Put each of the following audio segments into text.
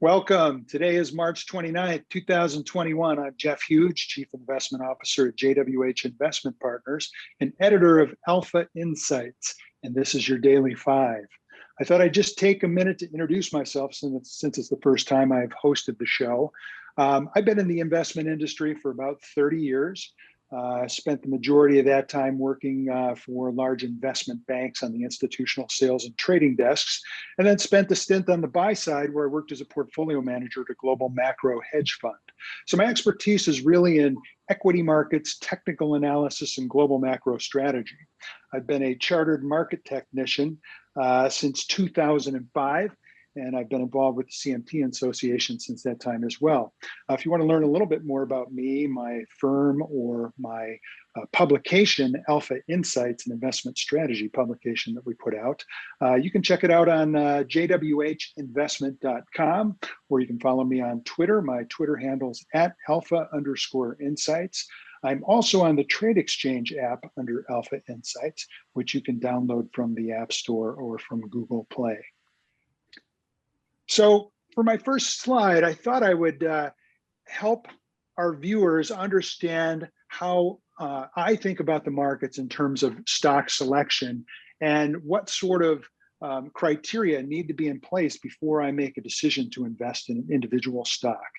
Welcome. Today is March 29th, 2021. I'm Jeff Hughes, Chief Investment Officer at JWH Investment Partners and editor of Alpha Insights. And this is your Daily Five. I thought I'd just take a minute to introduce myself since it's the first time I've hosted the show. I've been in the investment industry for about 30 years. I spent the majority of that time working for large investment banks on the institutional sales and trading desks, and then spent a stint on the buy side where I worked as a portfolio manager at a global macro hedge fund. So my expertise is really in equity markets, technical analysis, and global macro strategy. I've been a chartered market technician since 2005. And I've been involved with the CMT Association since that time as well. If you want to learn a little bit more about me, my firm, or my publication, Alpha Insights, an investment strategy publication that we put out, you can check it out on jwhinvestment.com, or you can follow me on Twitter. My Twitter handle's @alpha_insights. I'm also on the Trade Exchange app under Alpha Insights, which you can download from the App Store or from Google Play. So for my first slide, I thought I would help our viewers understand how I think about the markets in terms of stock selection and what sort of criteria need to be in place before I make a decision to invest in an individual stock.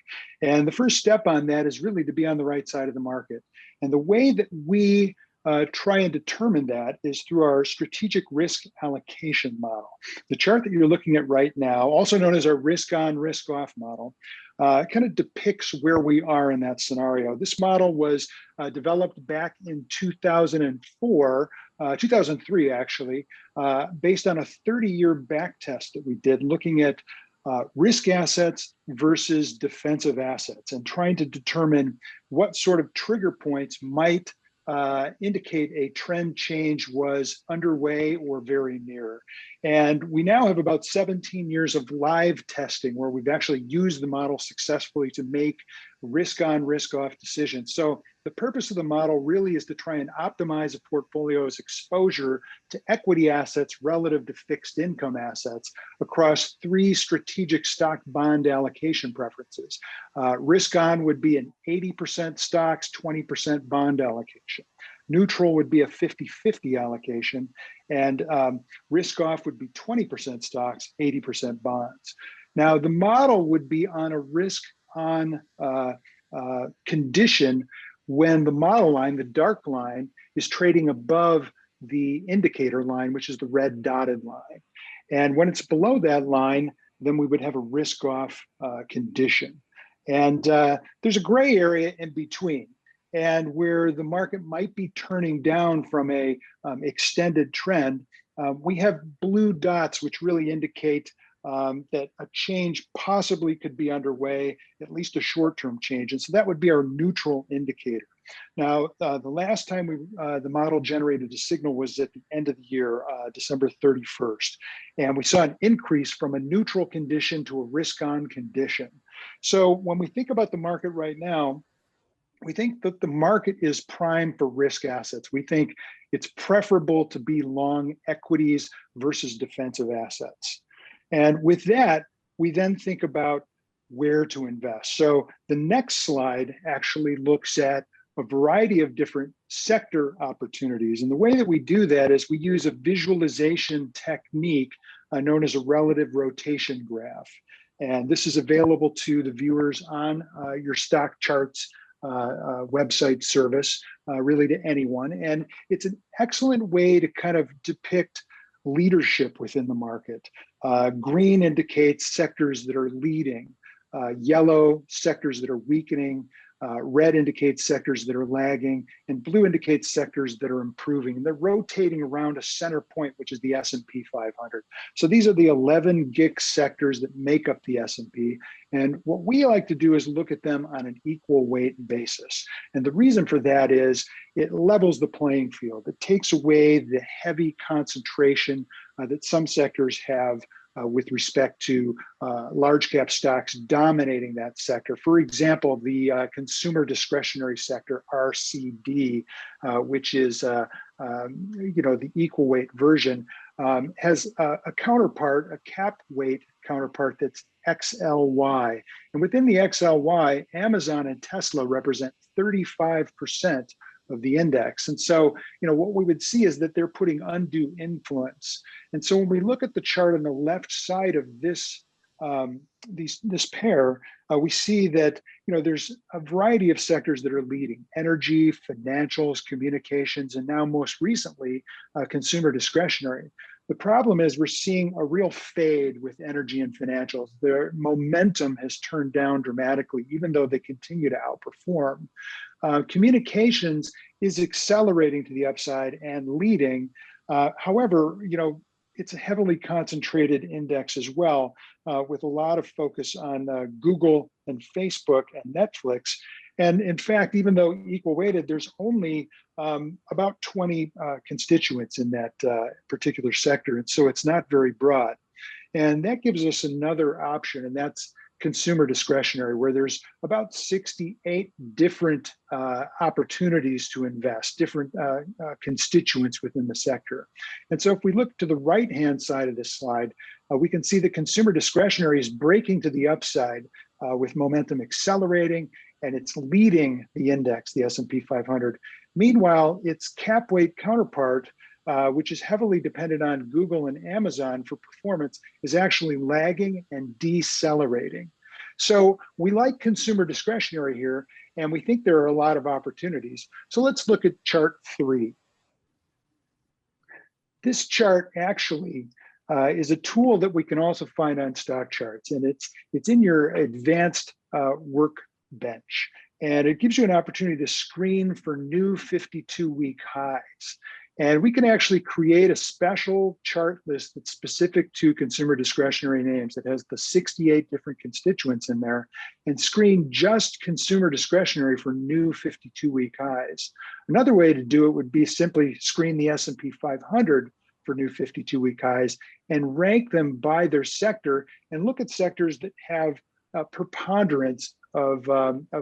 And the first step on that is really to be on the right side of the market. And the way that we try and determine that is through our strategic risk allocation model. The chart that you're looking at right now, also known as our risk on, risk off model, kind of depicts where we are in that scenario. This model was developed back in 2003 actually, based on a 30-year back test that we did looking at risk assets versus defensive assets and trying to determine what sort of trigger points might indicate a trend change was underway or very near. And we now have about 17 years of live testing where we've actually used the model successfully to make risk on, risk off decisions. So the purpose of the model really is to try and optimize a portfolio's exposure to equity assets relative to fixed income assets across three strategic stock bond allocation preferences. Risk on would be an 80% stocks, 20% bond allocation. Neutral would be a 50-50 allocation, and risk off would be 20% stocks, 80% bonds. Now, the model would be on a risk on condition when the model line, the dark line, is trading above the indicator line, which is the red dotted line. And when it's below that line, then we would have a risk off condition. And there's a gray area in between. And where the market might be turning down from a extended trend, we have blue dots, which really indicate that a change possibly could be underway, at least a short-term change. And so that would be our neutral indicator. Now, the last time the model generated a signal was at the end of the year, December 31st. And we saw an increase from a neutral condition to a risk-on condition. So when we think about the market right now, we think that the market is prime for risk assets. We think it's preferable to be long equities versus defensive assets. And with that, we then think about where to invest. So the next slide actually looks at a variety of different sector opportunities. And the way that we do that is we use a visualization technique known as a relative rotation graph. And this is available to the viewers on your StockCharts website service, really to anyone. And it's an excellent way to kind of depict leadership within the market. Green indicates sectors that are leading, yellow sectors that are weakening, red indicates sectors that are lagging, and blue indicates sectors that are improving. And they're rotating around a center point, which is the S&P 500. So these are the 11 GIC sectors that make up the S&P. And what we like to do is look at them on an equal weight basis. And the reason for that is it levels the playing field. It takes away the heavy concentration that some sectors have with respect to large cap stocks dominating that sector. For example, the consumer discretionary sector, RCD, which is the equal weight version, has a counterpart, a cap weight counterpart that's XLY. And within the XLY, Amazon and Tesla represent 35% of the index. And so, what we would see is that they're putting undue influence. And so when we look at the chart on the left side of this this pair, we see that there's a variety of sectors that are leading: energy, financials, communications, and now most recently, consumer discretionary. The problem is we're seeing a real fade with energy and financials. Their momentum has turned down dramatically, even though they continue to outperform. Communications is accelerating to the upside and leading. However, it's a heavily concentrated index as well, with a lot of focus on Google and Facebook and Netflix. And in fact, even though equal weighted, there's only about 20 constituents in that particular sector. And so it's not very broad. And that gives us another option, and that's consumer discretionary, where there's about 68 different opportunities to invest, different constituents within the sector. And so if we look to the right-hand side of this slide, we can see that consumer discretionary is breaking to the upside with momentum accelerating, and it's leading the index, the S&P 500. Meanwhile, its cap weight counterpart, which is heavily dependent on Google and Amazon for performance, is actually lagging and decelerating. So we like consumer discretionary here, and we think there are a lot of opportunities. So let's look at chart 3. This chart actually is a tool that we can also find on StockCharts, and it's in your advanced workbench. And it gives you an opportunity to screen for new 52-week highs. And we can actually create a special chart list that's specific to consumer discretionary names that has the 68 different constituents in there, and screen just consumer discretionary for new 52-week highs. Another way to do it would be simply screen the S&P 500 for new 52-week highs and rank them by their sector, and look at sectors that have a preponderance of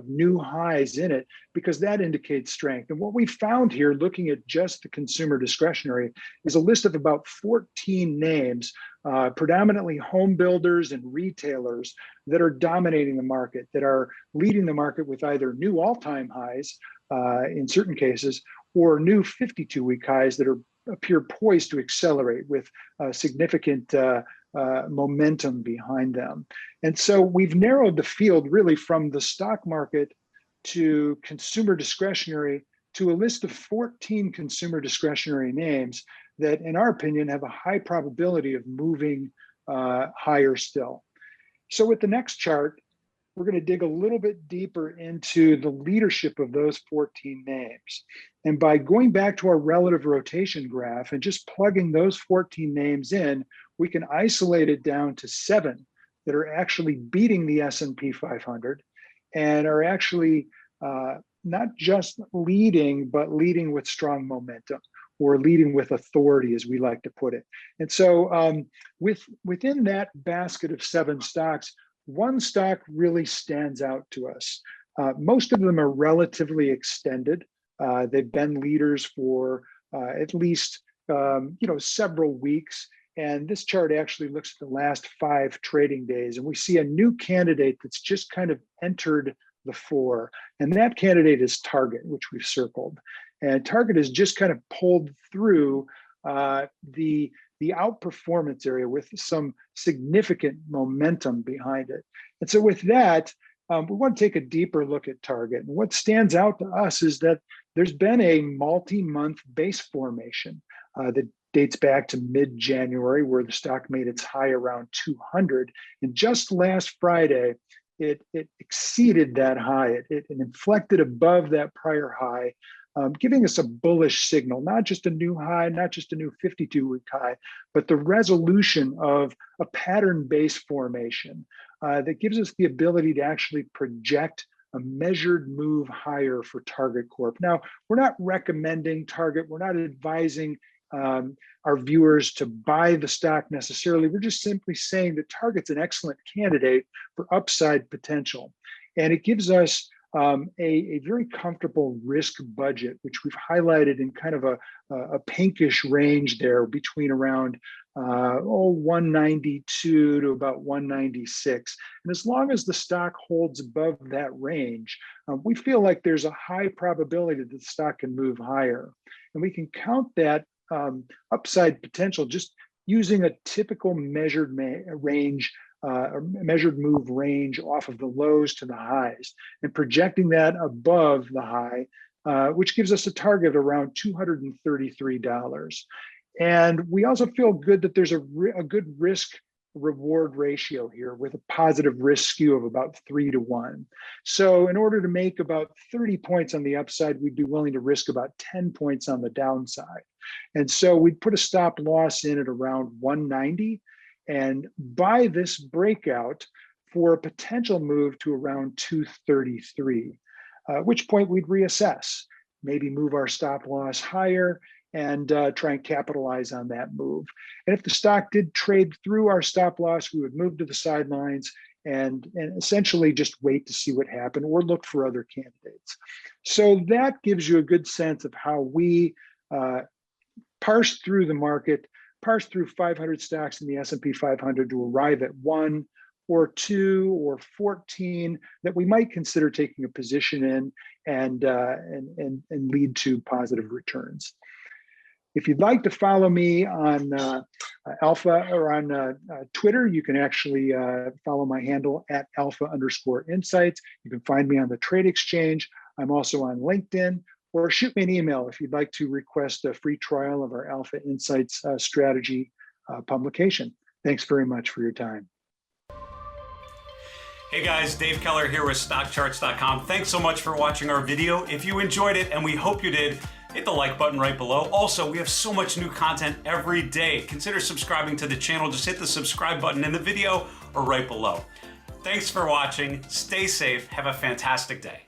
new highs in it, because that indicates strength. And what we found here, looking at just the consumer discretionary, is a list of about 14 names, predominantly home builders and retailers, that are dominating the market, that are leading the market with either new all-time highs in certain cases, or new 52-week highs that appear poised to accelerate with significant momentum behind them. And so we've narrowed the field really from the stock market to consumer discretionary to a list of 14 consumer discretionary names that, in our opinion, have a high probability of moving higher still. So with the next chart, we're going to dig a little bit deeper into the leadership of those 14 names. And by going back to our relative rotation graph and just plugging those 14 names in, we can isolate it down to 7 that are actually beating the S&P 500 and are actually not just leading, but leading with strong momentum, or leading with authority, as we like to put it. And so within that basket of 7 stocks, one stock really stands out to us. Most of them are relatively extended. They've been leaders for at least several weeks. And this chart actually looks at the last 5 trading days, and we see a new candidate that's just kind of entered the fore. And that candidate is Target, which we've circled. And Target has just kind of pulled through the outperformance area with some significant momentum behind it. And so with that, we want to take a deeper look at Target. And what stands out to us is that there's been a multi-month base formation that dates back to mid-January, where the stock made its high around 200. And just last Friday, it exceeded that high. It inflected above that prior high, giving us a bullish signal, not just a new high, not just a new 52-week high, but the resolution of a pattern-based formation that gives us the ability to actually project a measured move higher for Target Corp. Now, we're not recommending Target. We're not advising our viewers to buy the stock necessarily. We're just simply saying that Target's an excellent candidate for upside potential. And it gives us a very comfortable risk budget, which we've highlighted in kind of a pinkish range there between around 192 to about 196. And as long as the stock holds above that range, we feel like there's a high probability that the stock can move higher. And we can count that upside potential just using a typical measured range, measured move range off of the lows to the highs and projecting that above the high, which gives us a target around $233. And we also feel good that there's a good risk reward ratio here with a positive risk skew of about 3 to 1. So in order to make about 30 points on the upside, we'd be willing to risk about 10 points on the downside. And so we'd put a stop loss in at around 190 and buy this breakout for a potential move to around 233, at which point we'd reassess, maybe move our stop loss higher and try and capitalize on that move. And if the stock did trade through our stop loss, we would move to the sidelines and essentially just wait to see what happened or look for other candidates. So that gives you a good sense of how we parse through the market, parse through 500 stocks in the S&P 500 to arrive at 1 or 2 or 14 that we might consider taking a position in and lead to positive returns. If you'd like to follow me on Alpha or on Twitter, you can actually follow my handle at @alpha_insights. You can find me on the Trade Exchange. I'm also on LinkedIn, or shoot me an email if you'd like to request a free trial of our Alpha Insights strategy publication. Thanks very much for your time. Hey guys, Dave Keller here with StockCharts.com. Thanks so much for watching our video. If you enjoyed it, and we hope you did, hit the like button right below. Also, we have so much new content every day. Consider subscribing to the channel. Just hit the subscribe button in the video or right below. Thanks for watching. Stay safe. Have a fantastic day.